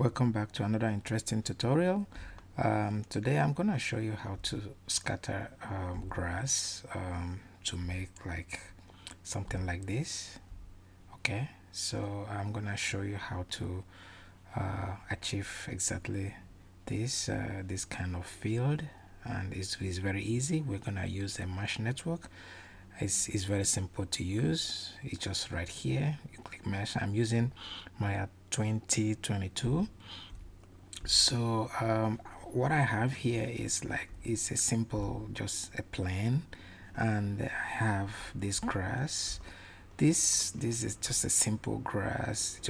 Welcome back to another interesting tutorial. Today I'm gonna show you how to scatter grass to make like something like this. Okay, so I'm gonna show you how to achieve exactly this kind of field, and it's very easy. We're gonna use a mesh network. It's very simple to use. It's just right here. You click mesh. I'm using my 2022. So what I have here is it's a simple, just a plane, and I have this grass. This is just a simple grass.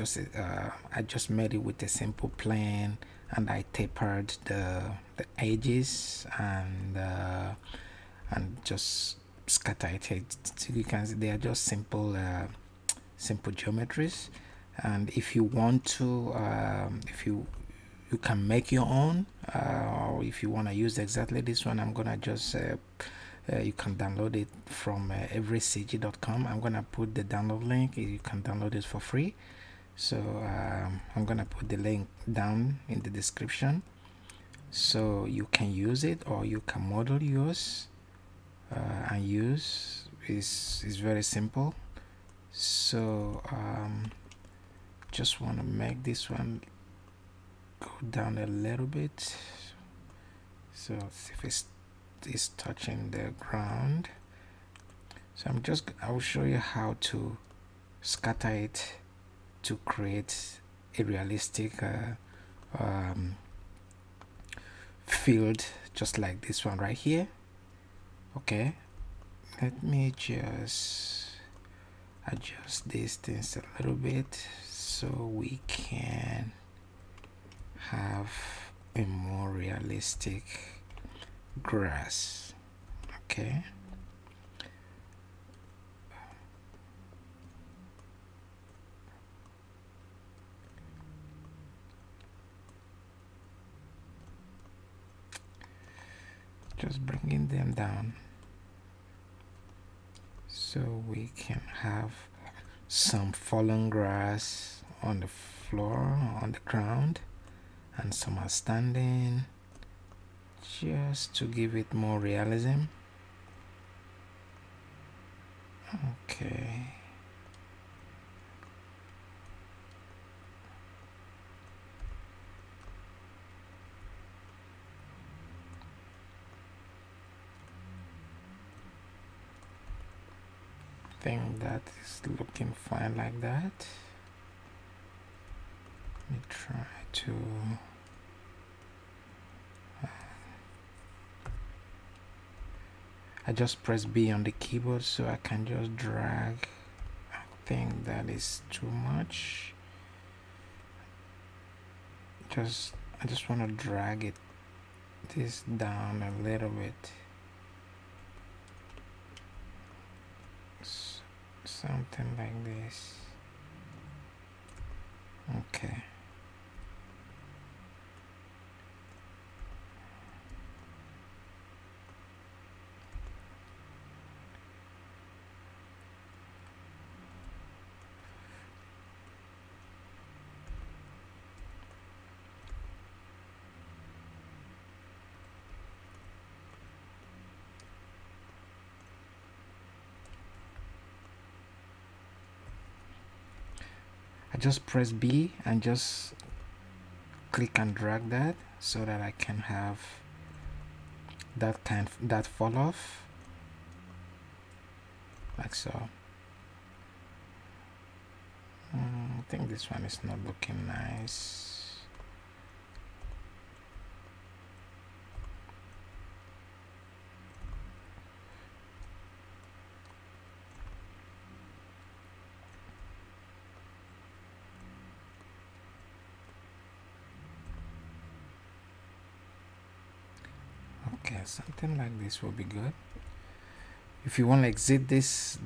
I just made it with a simple plane, and I tapered the edges and just scatter it. You can see they are just simple simple geometries. And if you want to if you can make your own, or if you want to use exactly this one, I'm gonna just you can download it from EveryCG.com. I'm gonna put the download link. You can download it for free. So I'm gonna put the link down in the description, so you can use it, or you can model yours and use. Is very simple. So just want to make this one go down a little bit, so see if it's touching the ground. So I'll show you how to scatter it to create a realistic field, just like this one right here. Okay, let me just adjust these things a little bit so we can have a more realistic grass. Okay, just bringing them down so we can have some fallen grass on the floor, on the ground, and some are standing, just to give it more realism. Okay, I think that is looking fine like that. Let me try to I just press B on the keyboard so I can just drag. I think that is too much. I just want to drag this down a little bit. Something like this. Okay. I just press B and just click and drag that so that I can have that fall off like so. I think this one is not looking nice. Okay, something like this will be good. If you want to exit this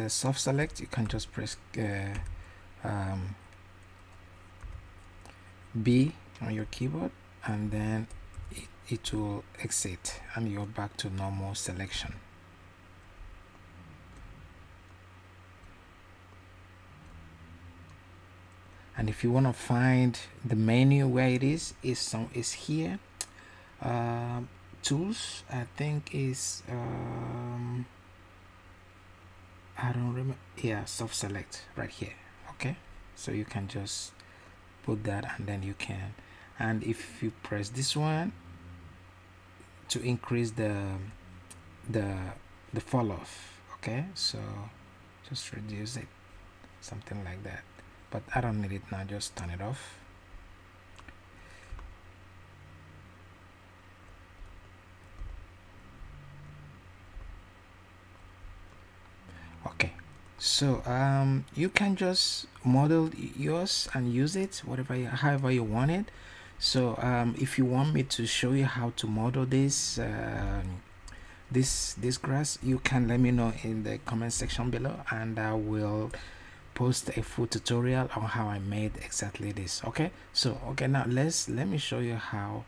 soft select, you can just press B on your keyboard, and then it will exit and you're back to normal selection. And if you want to find the menu where it is here. Tools, I think is I don't remember. Yeah, soft select right here. Okay, so you can just put that, and then you can, and if you press this one to increase the fall off. Okay, so just reduce it, something like that, but I don't need it now. Just turn it off. Okay, so you can just model yours and use it however you want it. So if you want me to show you how to model this this grass, you can let me know in the comment section below, and I will post a full tutorial on how I made exactly this. Okay, so now let me show you how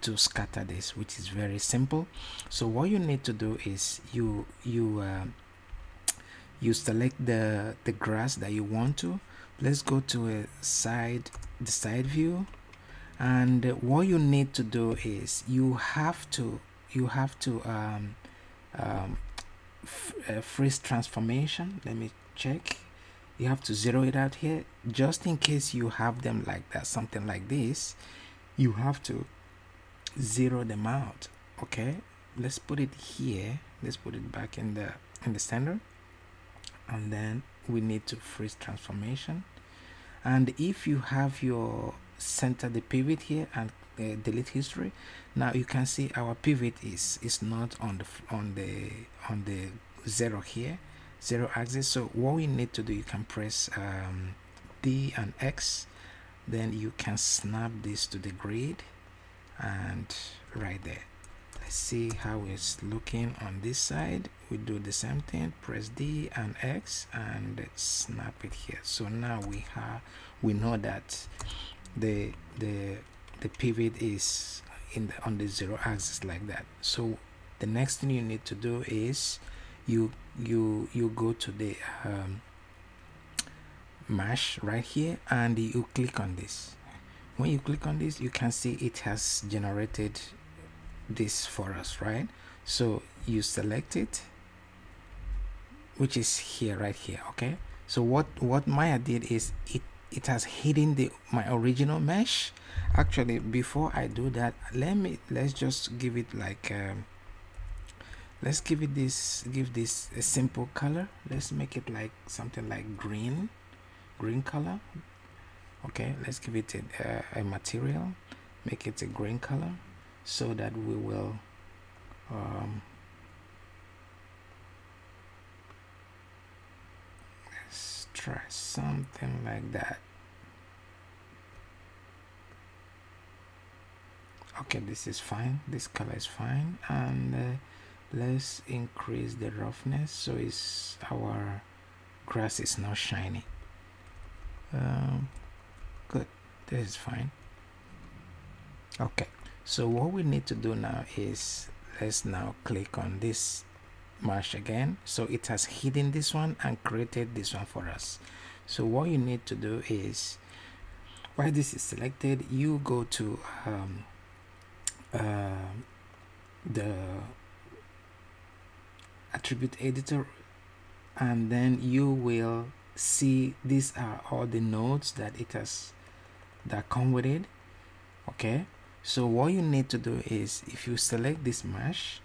to scatter this, which is very simple. So what you need to do is you select the grass that you want to. Let's go to the side view, and what you need to do is you have to freeze transformation. Let me check. You have to zero it out here, just in case you have them like that, something like this. You have to zero them out. Okay, let's put it here. Let's put it back in the center, and then we need to freeze transformation. And if you have your center the pivot here and delete history, now you can see our pivot is not on the zero here, zero axis. So what we need to do, you can press D and X, then you can snap this to the grid, and right there. Let's see how it's looking on this side. We do the same thing, press D and X and snap it here. So now we know that the pivot is on the zero axis like that. So the next thing you need to do is you go to the mesh right here, and you click on this. When you click on this, you can see it has generated this for us, right? So you select it, which is here, right here. Okay, so what Maya did is it has hidden my original mesh. Actually, before I do that, let's just give it like let's give this a simple color. Let's make it like something like green color. Okay, let's give it a material, make it a green color, so that we will let's try something like that. Okay, this is fine, this color is fine, and let's increase the roughness so our grass is now shiny. Good, this is fine. Okay, so what we need to do now is let's now click on this mesh again. So it has hidden this one and created this one for us. So what you need to do is, while this is selected, you go to the attribute editor, and then you will see these are all the nodes that that come with it. Okay, so what you need to do is, if you select this mesh,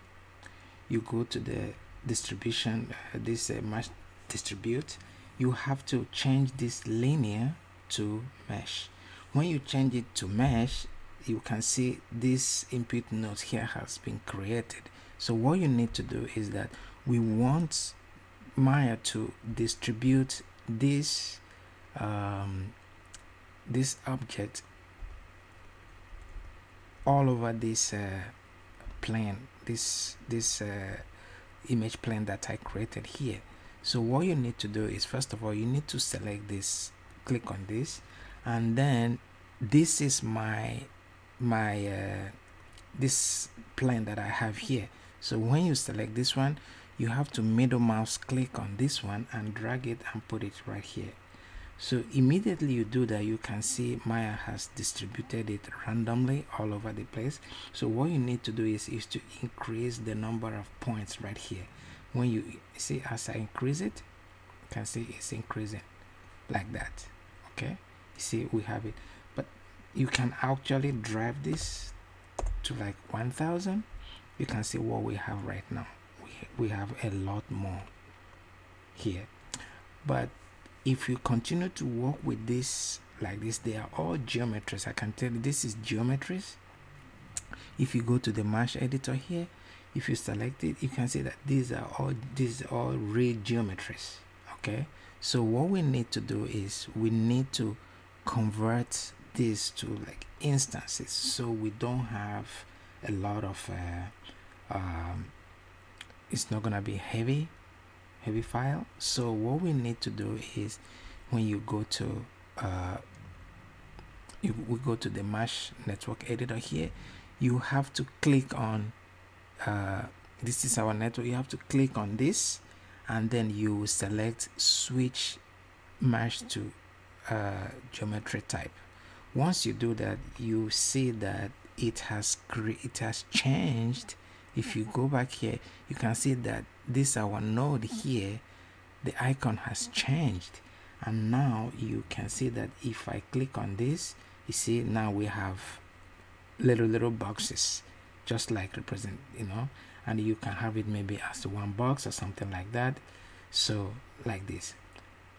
you go to the distribution, this mesh distribute, you have to change this linear to mesh. When you change it to mesh, you can see this input node here has been created. So what you need to do is that we want Maya to distribute this this object all over this plane, this image plane that I created here. So what you need to do is, first of all, you need to select this, click on this, and then this is my this plane that I have here. So when you select this one, you have to middle mouse click on this one and drag it and put it right here. So immediately you do that, you can see Maya has distributed it randomly all over the place. So what you need to do is to increase the number of points right here. When you see, as I increase it, you can see it's increasing like that. Okay, you see we have it, but you can actually drive this to like 1000. You can see what we have right now. We have a lot more here. But if you continue to work with this like this, they are all geometries. I can tell you this is geometries. If you go to the mesh editor here, if you select it, you can see that these are all real geometries. Okay, so what we need to do is we need to convert this to like instances, so we don't have a lot of it's not gonna be heavy file. So what we need to do is, when you go to we go to the mesh network editor here, you have to click on this is our network. You have to click on this, and then you select switch mesh to geometry type. Once you do that, you see that it has changed. If you go back here, you can see that this our node here, the icon has changed, and now you can see that if I click on this, you see now we have little boxes, just like represent, and you can have it maybe as one box or something like that, so like this.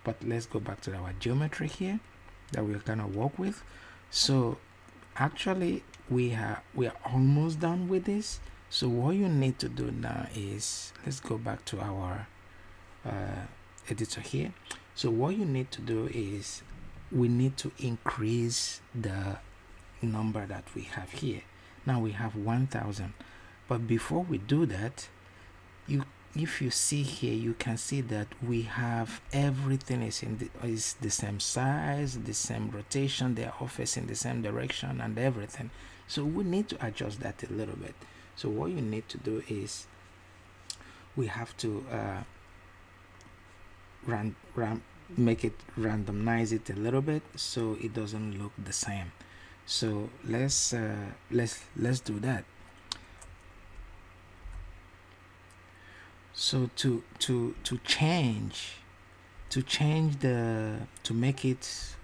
But let's go back to our geometry here that we're gonna work with. So actually we are almost done with this. So what you need to do now is, let's go back to our editor here. So what you need to do is, we need to increase the number that we have here. Now we have 1000, but before we do that, if you see here, you can see that we have everything is the same size, the same rotation, they are all facing the same direction and everything. So we need to adjust that a little bit. So what you need to do is, we have to make it randomize it a little bit so it doesn't look the same. So let's do that. So to make it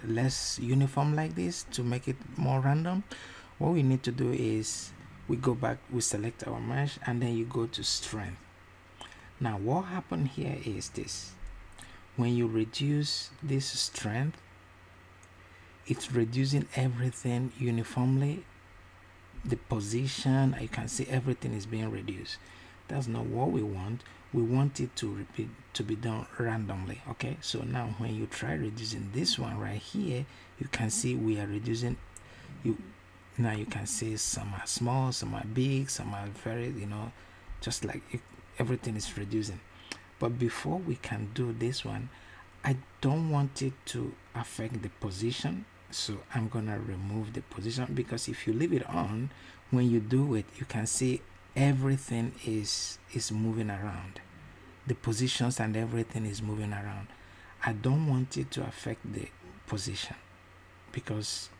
less uniform like this, to make it more random, what we need to do is, we go back, we select our mesh, and then you go to strength. Now what happened here is this: when you reduce this strength, it's reducing everything uniformly. The position, you can see everything is being reduced. That's not what we want. We want it to be done randomly. Okay, so now when you try reducing this one right here, you can see we are reducing. Now you can see some are small, some are big, some are very, just like everything is reducing. But before we can do this one, I don't want it to affect the position, so I'm gonna remove the position, because if you leave it on, when you do it, you can see everything is moving around. The positions and everything is moving around. I don't want it to affect the position, because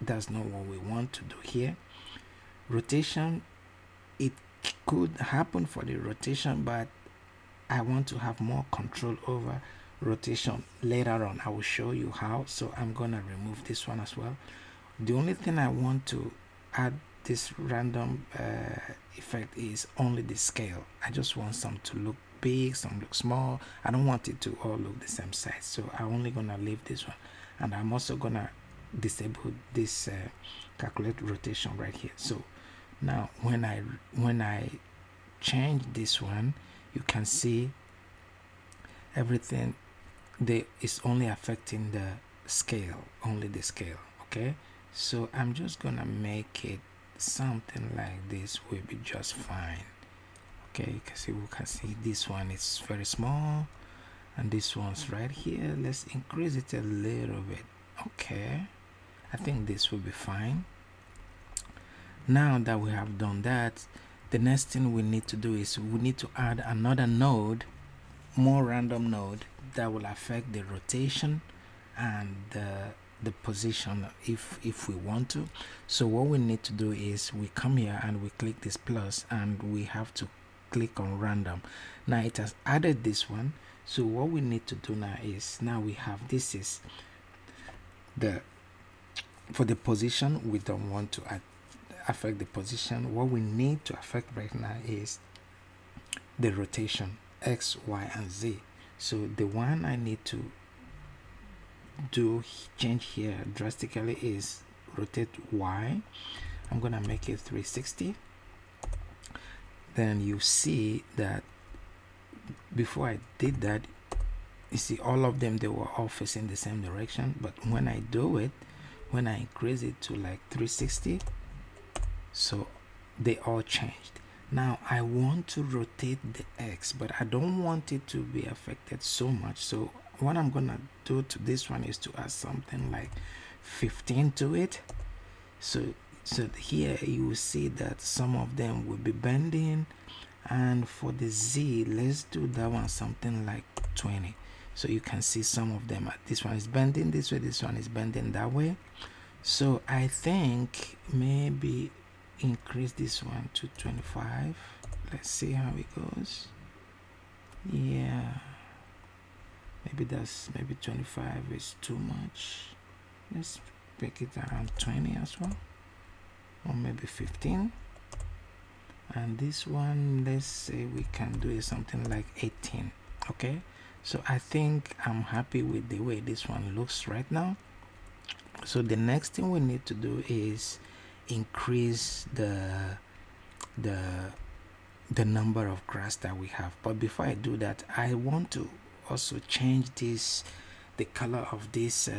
that's not what we want to do here. Rotation, it could happen for the rotation, but I want to have more control over rotation later on. I will show you how. So I'm gonna remove this one as well. The only thing I want to add this random effect is only the scale. I just want some to look big, some look small. I don't want it to all look the same size, so I'm only gonna leave this one, and I'm also gonna disable this calculate rotation right here. So now when I change this one, you can see everything is only affecting the scale, only the scale. Okay, so I'm just gonna make it something like this, will be just fine. Okay, you can see, we can see this one is very small, and this one's right here. Let's increase it a little bit. Okay, I think this will be fine. Now that we have done that, the next thing we need to do is we need to add another node more random node that will affect the rotation and the position if we want to. So what we need to do is we come here and we click this plus and we have to click on random. Now it has added this one. So what we need to do now is, now we have, this is the, for the position, we don't want to affect the position. What we need to affect right now is the rotation, X, Y, and Z. So the one I need to do change here drastically is rotate Y. I'm gonna make it 360. Then you see that before I did that, you see all of them, they were all facing the same direction, but when I do it, when I increase it to like 360, so they all changed. Now I want to rotate the X, but I don't want it to be affected so much. So what I'm gonna do to this one is to add something like 15 to it. So here you will see that some of them will be bending, and for the Z, let's do that one something like 20. So you can see some of them, this one is bending this way, this one is bending that way. So I think maybe increase this one to 25. Let's see how it goes. Yeah, maybe 25 is too much. Let's make it around 20 as well, or maybe 15. And this one, let's say we can do it something like 18. Okay, so I think I'm happy with the way this one looks right now. So the next thing we need to do is increase the number of grass that we have. But before I do that, I want to also change this, the color of this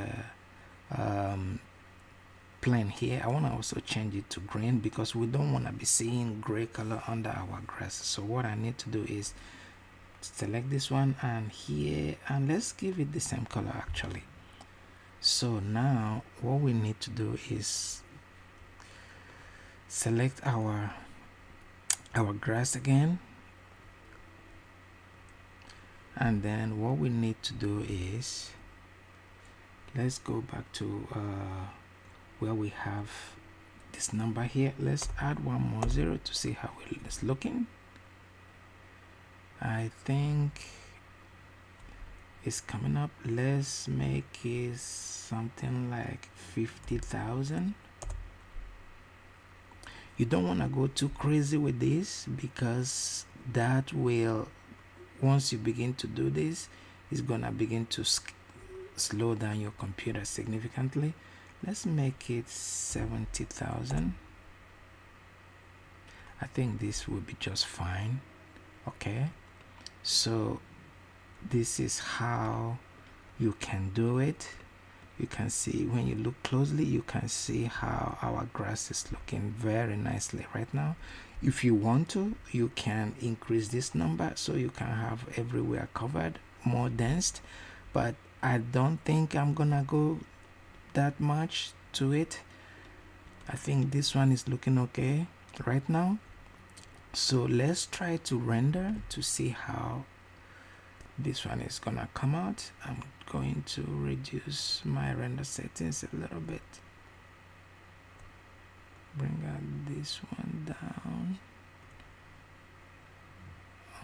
plane here. I want to also change it to green because we don't want to be seeing gray color under our grass. So what I need to do is select this one and here, and let's give it the same color actually. So now what we need to do is select our grass again, and then what we need to do is, let's go back to where we have this number here. Let's add one more 0 to see how it's looking. I think it's coming up. Let's make it something like 50,000. You don't want to go too crazy with this because that will, once you begin to do this, it's gonna begin to slow down your computer significantly. Let's make it 70,000. I think this will be just fine. Okay, so this is how you can do it. You can see, when you look closely, you can see how our grass is looking very nicely right now. If you want to, you can increase this number so you can have everywhere covered, more dense, but I don't think I'm gonna go that much to it. I think this one is looking okay right now. So let's try to render to see how this one is gonna come out. I'm going to reduce my render settings a little bit, bring out this one down.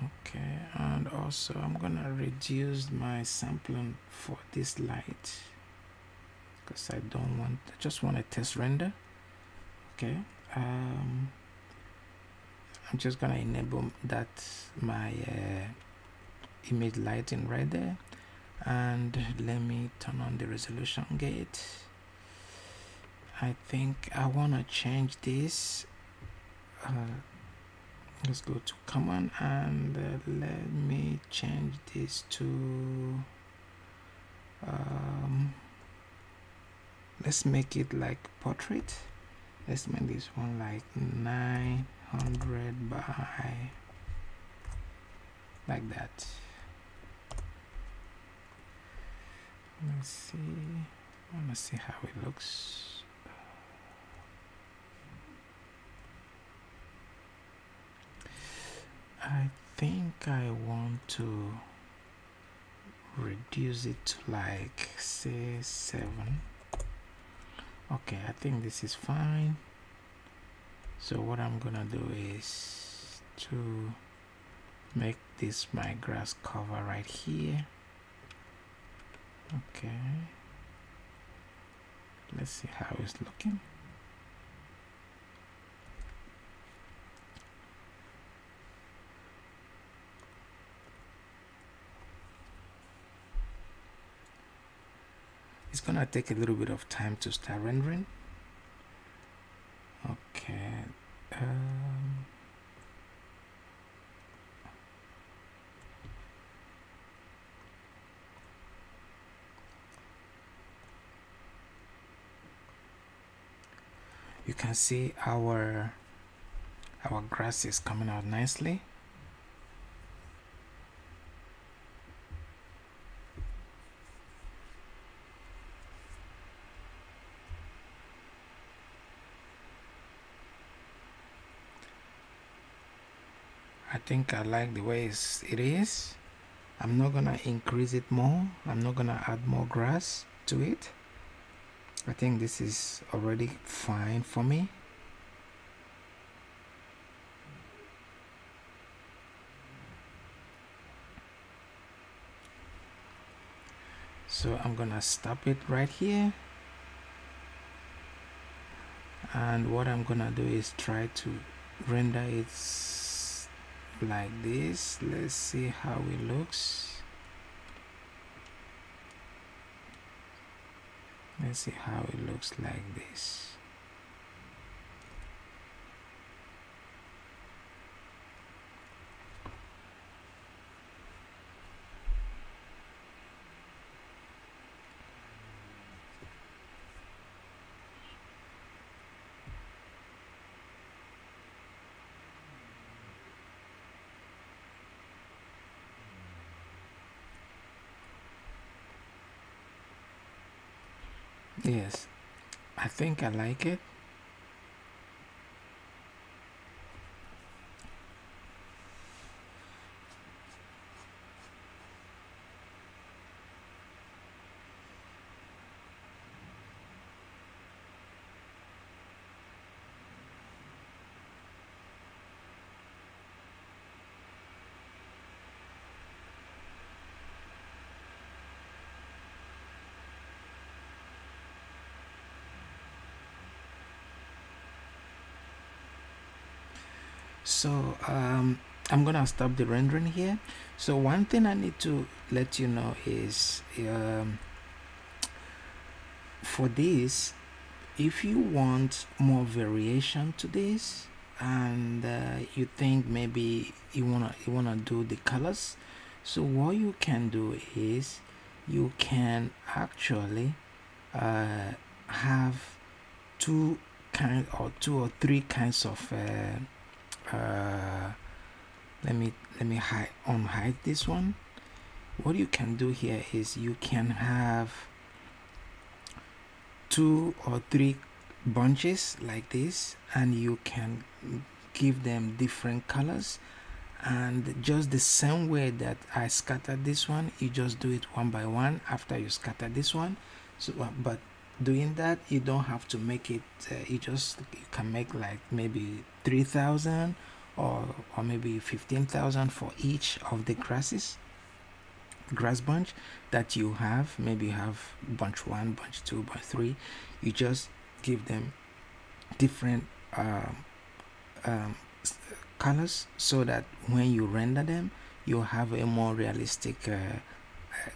Okay, and also I'm gonna reduce my sampling for this light because I just want a test render. Okay, I'm just gonna enable that, my image lighting right there, and let me turn on the resolution gate. I think I want to change this. Let's go to command and let me change this to let's make it like portrait. Let's make this one like 900 by like that. Let's see, I want to see how it looks. I think I want to reduce it to like say 7. Okay, I think this is fine. So what I'm gonna do is to make this my grass cover right here. Okay, let's see how it's looking. It's gonna take a little bit of time to start rendering. Okay. You can see our grass is coming out nicely. I think I like the way it is. I'm not gonna increase it more. I'm not gonna add more grass to it. I think this is already fine for me. So I'm gonna stop it right here. And what I'm gonna do is try to render it like this. Let's see how it looks. Let's see how it looks like this. Yes, I think I like it. So I'm gonna stop the rendering here. So one thing I need to let you know is for this, if you want more variation to this, and you think maybe you wanna do the colors, so what you can do is you can actually have two or three kinds of let me unhide this one. What you can do here is you can have 2 or 3 bunches like this, and you can give them different colors, and just the same way that I scattered this one, you just do it one by one after you scatter this one. So but doing that, you don't have to make it you can make like maybe 3,000 or maybe 15,000 for each of the grass bunch that you have. Maybe you have bunch 1, bunch 2, bunch 3. You just give them different colors, so that when you render them, you have a more realistic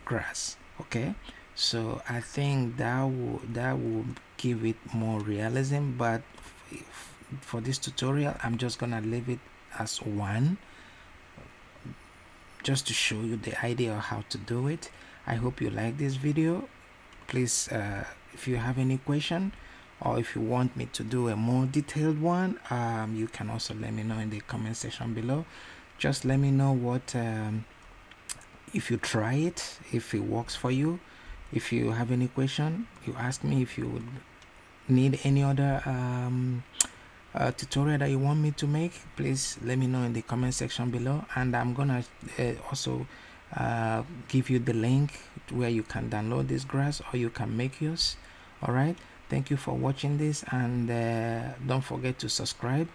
grass. Okay, so I think that will give it more realism. But for this tutorial, I'm just gonna leave it as 1, just to show you the idea of how to do it. I hope you like this video. Please, if you have any question, or if you want me to do a more detailed one, you can also let me know in the comment section below. Just let me know what if you try it, if it works for you. If you have any question, you ask me. If you would need any other tutorial that you want me to make, please let me know in the comment section below. And I'm gonna also give you the link where you can download this grass or you can make yours. All right, thank you for watching this, and don't forget to subscribe,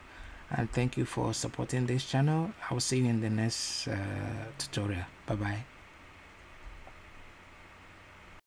and thank you for supporting this channel. I will see you in the next tutorial. Bye bye.